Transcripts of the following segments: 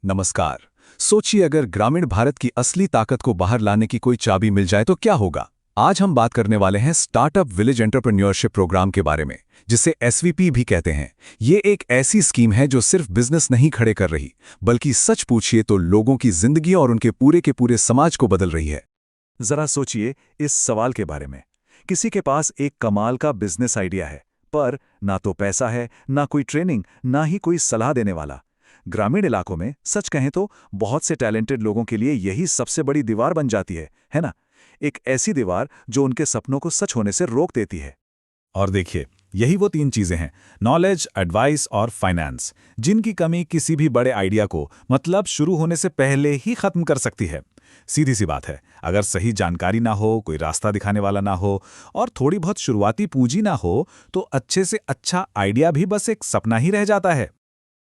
नमस्कार। सोचिए अगर ग्रामीण भारत की असली ताकत को बाहर लाने की कोई चाबी मिल जाए तो क्या होगा। आज हम बात करने वाले हैं स्टार्टअप विलेज एंटरप्रेन्योरशिप प्रोग्राम के बारे में, जिसे एसवीपी भी कहते हैं। ये एक ऐसी स्कीम है जो सिर्फ बिजनेस नहीं खड़े कर रही, बल्कि सच पूछिए तो लोगों की जिंदगी और उनके पूरे के पूरे समाज को बदल रही है। जरा सोचिए इस सवाल के बारे में। किसी के पास एक कमाल का बिजनेस आइडिया है, पर ना तो पैसा है, ना कोई ट्रेनिंग, ना ही कोई सलाह देने वाला। ग्रामीण इलाकों में सच कहें तो बहुत से टैलेंटेड लोगों के लिए यही सबसे बड़ी दीवार बन जाती है ना? एक ऐसी दीवार जो उनके सपनों को सच होने से रोक देती है। और देखिए, यही वो तीन चीजें हैं, नॉलेज, एडवाइस और फाइनेंस, जिनकी कमी किसी भी बड़े आइडिया को मतलब शुरू होने से पहले ही खत्म कर सकती है। सीधी सी बात है, अगर सही जानकारी ना हो, कोई रास्ता दिखाने वाला ना हो और थोड़ी बहुत शुरुआती पूंजी ना हो, तो अच्छे से अच्छा आइडिया भी बस एक सपना ही रह जाता है।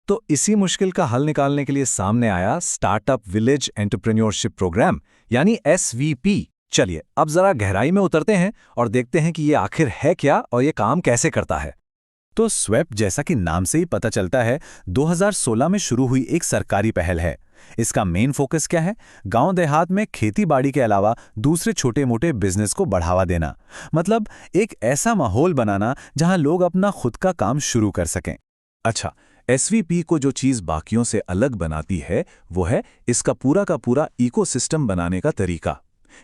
तो इसी मुश्किल का हल निकालने के लिए सामने आया स्टार्टअप विलेज एंटरप्रेन्योरशिप प्रोग्राम, यानी एसवीपी। चलिए अब जरा गहराई में उतरते हैं और देखते हैं कि ये आखिर है क्या और ये काम कैसे करता है। तो स्वेप, जैसा कि नाम से ही पता चलता है, 2016 में शुरू हुई एक सरकारी पहल है। इसका मेन फोकस क्या है? गांव देहात में खेती बाड़ी के अलावा दूसरे छोटे मोटे बिजनेस को बढ़ावा देना। मतलब एक ऐसा माहौल बनाना जहां लोग अपना खुद का काम शुरू कर सकें। अच्छा, एसवीपी को जो चीज़ बाकियों से अलग बनाती है वो है इसका पूरा का पूरा इकोसिस्टम बनाने का तरीका।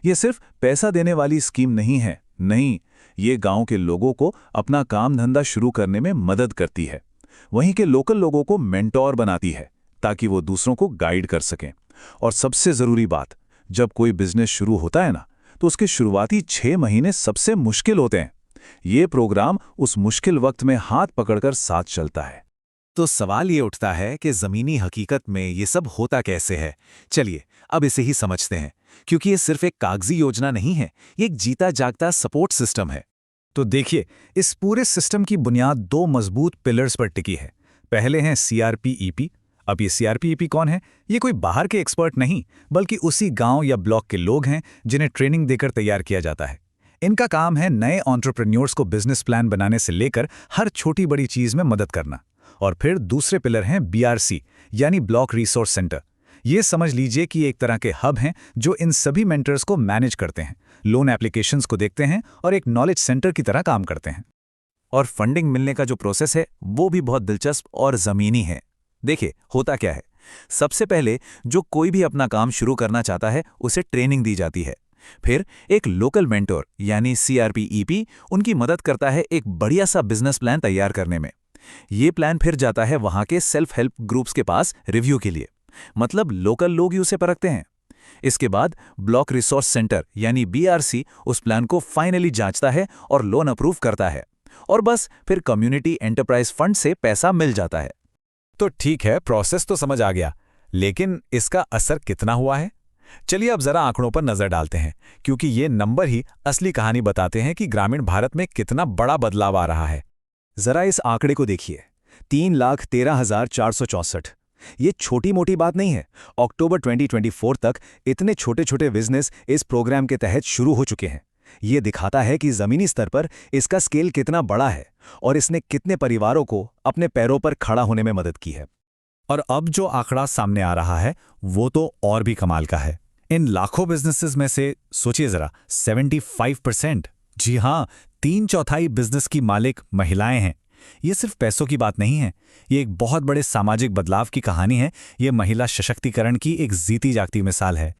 ये सिर्फ पैसा देने वाली स्कीम नहीं है, नहीं, ये गांव के लोगों को अपना काम धंधा शुरू करने में मदद करती है। वहीं के लोकल लोगों को मेंटोर बनाती है ताकि वो दूसरों को गाइड कर सकें। और सबसे ज़रूरी बात, जब कोई बिजनेस शुरू होता है ना, तो उसके शुरुआती 6 महीने सबसे मुश्किल होते हैं। ये प्रोग्राम उस मुश्किल वक्त में हाथ पकड़कर साथ चलता है। तो सवाल ये उठता है कि ज़मीनी हकीकत में ये सब होता कैसे है। चलिए अब इसे ही समझते हैं, क्योंकि ये सिर्फ एक कागजी योजना नहीं है, ये एक जीता जागता सपोर्ट सिस्टम है। तो देखिए, इस पूरे सिस्टम की बुनियाद दो मजबूत पिलर्स पर टिकी है। पहले हैं सीआरपीईपी। अब ये सीआरपीईपी कौन है? ये कोई बाहर के एक्सपर्ट नहीं, बल्कि उसी गांव या ब्लॉक के लोग हैं जिन्हें ट्रेनिंग देकर तैयार किया जाता है। इनका काम है नए एंटरप्रेन्योर्स को बिजनेस प्लान बनाने से लेकर हर छोटी बड़ी चीज में मदद करना। और फिर दूसरे पिलर हैं बीआरसी, यानी ब्लॉक रिसोर्स सेंटर। ये समझ लीजिए कि एक तरह के हब हैं जो इन सभी मेंटर्स को मैनेज करते हैं, लोन एप्लीकेशंस को देखते हैं और एक नॉलेज सेंटर की तरह काम करते हैं। और फंडिंग मिलने का जो प्रोसेस है वो भी बहुत दिलचस्प और ज़मीनी है। देखिए होता क्या है, सबसे पहले जो कोई भी अपना काम शुरू करना चाहता है उसे ट्रेनिंग दी जाती है। फिर एक लोकल मेंटोर यानी सीआरपीईपी उनकी मदद करता है एक बढ़िया सा बिजनेस प्लान तैयार करने में। ये प्लान फिर जाता है वहां के सेल्फ हेल्प ग्रुप्स के पास रिव्यू के लिए, मतलब लोकल लोग ही उसे परखते हैं। इसके बाद ब्लॉक रिसोर्स सेंटर यानी बीआरसी उस प्लान को फाइनली जांचता है और लोन अप्रूव करता है। और बस फिर कम्युनिटी एंटरप्राइज फंड से पैसा मिल जाता है। तो ठीक है, प्रोसेस तो समझ आ गया, लेकिन इसका असर कितना हुआ है? चलिए अब जरा आंकड़ों पर नजर डालते हैं, क्योंकि ये नंबर ही असली कहानी बताते हैं कि ग्रामीण भारत में कितना बड़ा बदलाव आ रहा है। जरा इस आंकड़े को देखिए, 3,13,464। ये छोटी मोटी बात नहीं है। अक्टूबर 2024 तक इतने छोटे छोटे बिजनेस इस प्रोग्राम के तहत शुरू हो चुके हैं। ये दिखाता है कि जमीनी स्तर पर इसका स्केल कितना बड़ा है और इसने कितने परिवारों को अपने पैरों पर खड़ा होने में मदद की है। और अब जो आंकड़ा सामने आ रहा है वो तो और भी कमाल का है। इन लाखों बिजनेसेस में से सोचिए जरा, 75%, जी हाँ, 3/4 बिजनेस की मालिक महिलाएं हैं। ये सिर्फ पैसों की बात नहीं है, ये एक बहुत बड़े सामाजिक बदलाव की कहानी है। ये महिला सशक्तिकरण की एक जीती जागती मिसाल है।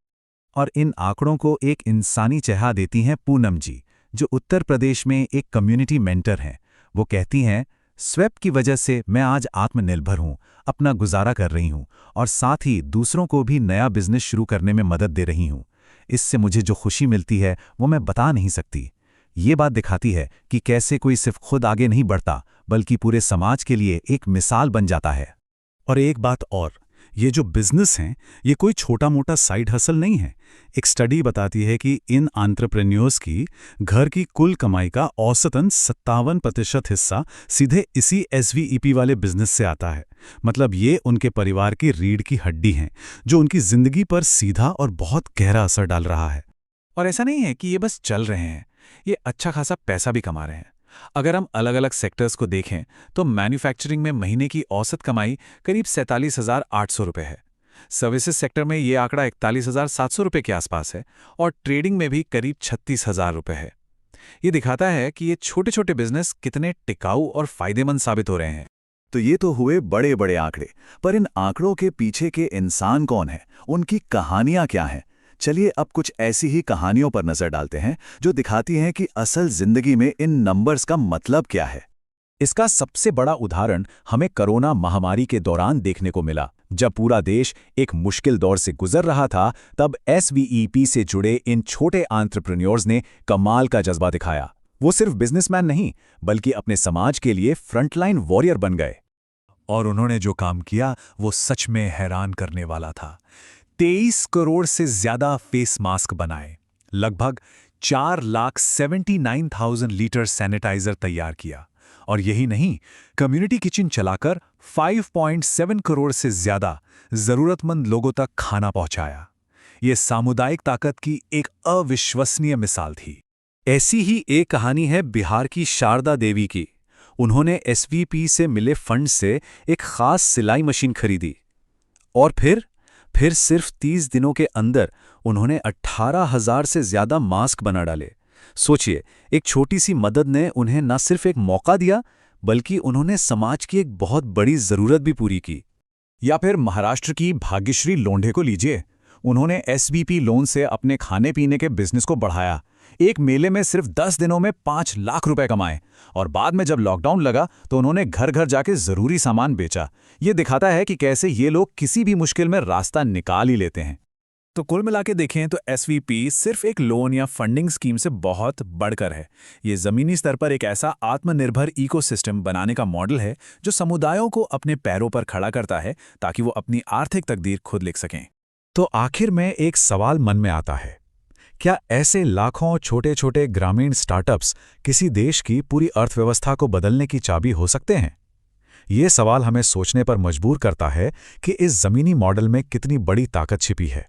और इन आंकड़ों को एक इंसानी चेहरा देती हैं पूनम जी, जो उत्तर प्रदेश में एक कम्युनिटी मेंटर हैं। वो कहती हैं, स्वेप की वजह से मैं आज आत्मनिर्भर हूँ, अपना गुजारा कर रही हूँ और साथ ही दूसरों को भी नया बिजनेस शुरू करने में मदद दे रही हूँ। इससे मुझे जो खुशी मिलती है वो मैं बता नहीं सकती। ये बात दिखाती है कि कैसे कोई सिर्फ खुद आगे नहीं बढ़ता, बल्कि पूरे समाज के लिए एक मिसाल बन जाता है। और एक बात और, ये जो बिजनेस हैं, ये कोई छोटा मोटा साइड हसल नहीं है। एक स्टडी बताती है कि इन एंटरप्रेन्योर्स की घर की कुल कमाई का औसतन 57% हिस्सा सीधे इसी एसवीईपी वाले बिजनेस से आता है। मतलब ये उनके परिवार की रीढ़ की हड्डी हैं, जो उनकी जिंदगी पर सीधा और बहुत गहरा असर डाल रहा है। और ऐसा नहीं है कि ये बस चल रहे हैं, ये अच्छा खासा पैसा भी कमा रहे हैं। अगर हम अलग अलग सेक्टर्स को देखें तो मैन्युफैक्चरिंग में महीने की औसत कमाई करीब 47,800 रुपये है। सर्विसेज सेक्टर में ये आंकड़ा 41,700 रुपये के आसपास है और ट्रेडिंग में भी करीब 36,000 रुपये है। ये दिखाता है कि ये छोटे छोटे बिजनेस कितने टिकाऊ और फायदेमंद साबित हो रहे हैं। तो ये तो हुए बड़े बड़े आंकड़े, पर इन आंकड़ों के पीछे के इंसान कौन है, उनकी कहानियां क्या हैं? चलिए अब कुछ ऐसी ही कहानियों पर नजर डालते हैं जो दिखाती हैं कि असल जिंदगी में इन नंबर्स का मतलब क्या है। इसका सबसे बड़ा उदाहरण हमें कोरोना महामारी के दौरान देखने को मिला। जब पूरा देश एक मुश्किल दौर से गुजर रहा था, तब SVEP से जुड़े इन छोटे एंटरप्रेन्योर्स ने कमाल का जज्बा दिखाया। वो सिर्फ बिजनेसमैन नहीं, बल्कि अपने समाज के लिए फ्रंटलाइन वॉरियर बन गए। और उन्होंने जो काम किया वो सच में हैरान करने वाला था। 23 करोड़ से ज्यादा फेस मास्क बनाए, लगभग 4,79,000 लीटर सैनिटाइजर तैयार किया, और यही नहीं, कम्युनिटी किचन चलाकर 5.7 करोड़ से ज्यादा जरूरतमंद लोगों तक खाना पहुंचाया। ये सामुदायिक ताकत की एक अविश्वसनीय मिसाल थी। ऐसी ही एक कहानी है बिहार की शारदा देवी की। उन्होंने SVP से मिले फंड से एक खास सिलाई मशीन खरीदी और फिर सिर्फ 30 दिनों के अंदर उन्होंने 18,000 से ज्यादा मास्क बना डाले। सोचिए, एक छोटी सी मदद ने उन्हें न सिर्फ एक मौका दिया, बल्कि उन्होंने समाज की एक बहुत बड़ी जरूरत भी पूरी की। या फिर महाराष्ट्र की भाग्यश्री लोंढे को लीजिए। उन्होंने SVP लोन से अपने खाने पीने के बिजनेस को बढ़ाया। एक मेले में सिर्फ 10 दिनों में 5 लाख रुपए कमाए, और बाद में जब लॉकडाउन लगा तो उन्होंने घर घर जाके जरूरी सामान बेचा। ये दिखाता है कि कैसे ये लोग किसी भी मुश्किल में रास्ता निकाल ही लेते हैं। तो कुल मिला के देखें तो SVP सिर्फ एक लोन या फंडिंग स्कीम से बहुत बढ़कर है। ये ज़मीनी स्तर पर एक ऐसा आत्मनिर्भर इकोसिस्टम बनाने का मॉडल है जो समुदायों को अपने पैरों पर खड़ा करता है ताकि वो अपनी आर्थिक तकदीर खुद लिख सकें। तो आखिर में एक सवाल मन में आता है, क्या ऐसे लाखों छोटे छोटे ग्रामीण स्टार्टअप्स किसी देश की पूरी अर्थव्यवस्था को बदलने की चाबी हो सकते हैं? ये सवाल हमें सोचने पर मजबूर करता है कि इस ज़मीनी मॉडल में कितनी बड़ी ताकत छिपी है।